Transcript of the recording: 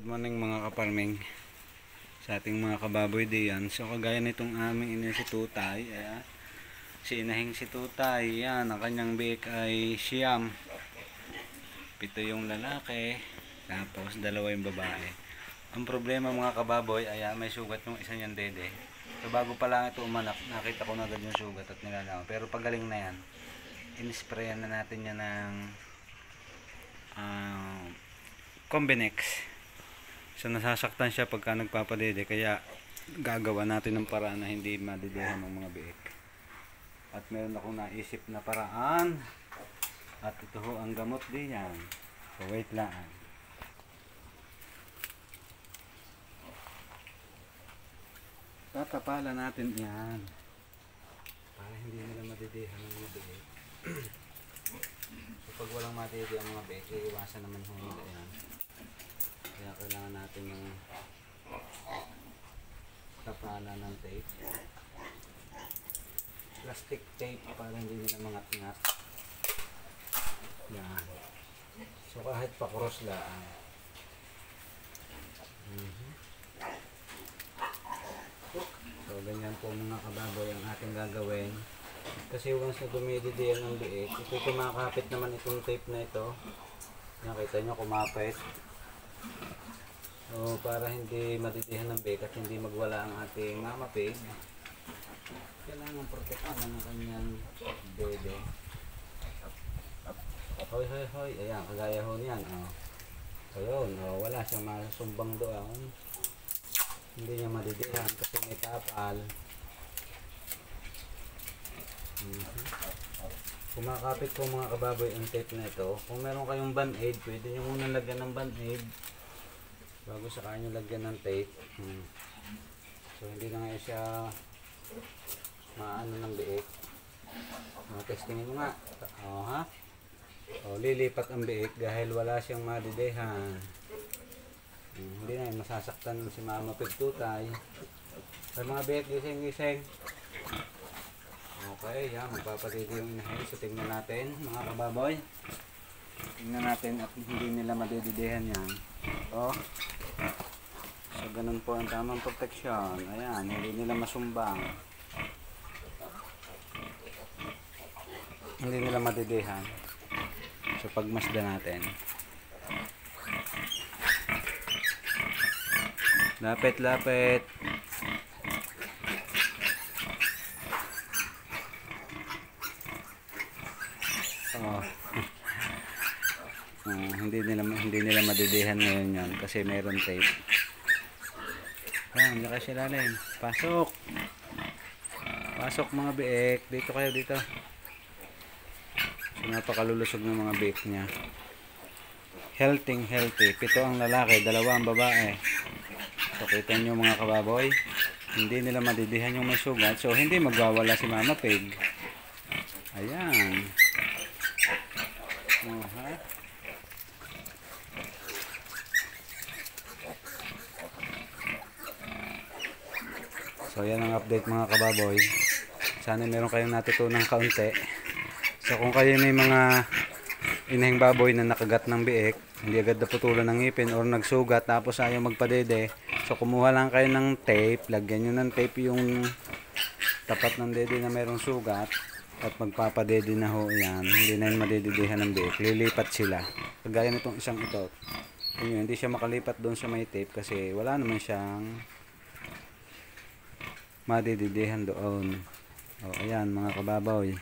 Good morning mga kapalming sa ating mga kababoy diyan. So kagaya nitong aming ina si Tutay, ayan. Si inahing si Tutay, yan, ang kanyang biik ay siyam. 7 yung lalaki, tapos 2 yung babae. Ang problema mga kababoy, ayan, may sugat yung isa niyang dede. So bago pa lang ito umanak, nakita ko na agad yung sugat at nilalaman. Pero pagaling na yan, in-sprayan na natin yan ng Combinex. So nasasaktan siya pagka nagpapadede, kaya gagawa natin ng paraan na hindi madidehan ng mga biik. At meron akong naisip na paraan, at ito ho ang gamot diyan. So wait lang. Tatapalan natin yan para hindi nila madidehan ng mga biik. So pag walang madidehan ang mga biik, iiwasan naman ho nila yan. Kaya kailangan natin ng tapalan ng tape, plastic tape, para hindi nila mangat-ngat. Yan. So kahit pa cross lang. So ganyan po mga kababoy ang ating gagawin. Kasi once na dumididiyan ng biik, ito kumakapit naman itong tape na ito. Nakita nyo, kumapit. So para hindi madidihan ng biik at hindi magwala ang ating mama pig, kailangan protektahan ng kanyang dede. Hoy hoy hoy, ayan, kagaya ho niyan. So yun, wala siyang masumbang doon. Hindi niya madidihan kasi may tapal. Kumakapit po mga kababoy ang tape na ito. Kung meron kayong band-aid, pwede nyo muna lagyan ng band-aid bago sa kanya lagyan ng tape. So hindi na nga siya maano ng biik. Testingin mo nga. Ha? Lilipat ang biik dahil wala siyang madidehan. Hindi na yun, masasaktan si mama pig Tutay. Sa mga biik, gising-gising. Okay, yan, magpapadede yung inahin. So tingnan natin mga kababoy. Tingnan natin at hindi nila madididehan yan. So ganun po ang tamang proteksyon. Ayan, hindi nila masumbang. Hindi nila madidihan. So pagmasda natin. Lapit-lapit. Hindi nila madidihan ngayon yan kasi mayroon tape. Hindi kasi lalim. Pasok. Pasok mga biik. Dito kayo dito. So napakalulusog ng mga biik niya. Healthy. 7 ang lalaki, 2 ang babae. So kita nyo mga kababoy, hindi nila madidihan yung may sugat. So hindi magwawala si mama pig. Ayan. So yan ang update mga kababoy. Sana meron kayong natutunang kaunti. So kung kayo may mga inahing baboy na nakagat ng biik, hindi agad naputulan ng ngipin or nagsugat tapos ayaw magpadede, so kumuha lang kayo ng tape, lagyan nyo ng tape yung tapat ng dede na merong sugat at magpapadede na ho yan. Hindi na yun madididihan ng biik, lilipat sila. Kagaya nitong isang ito, yun, hindi siya makalipat doon sa may tape kasi wala naman siyang madididihan doon. Ayan mga kababoy.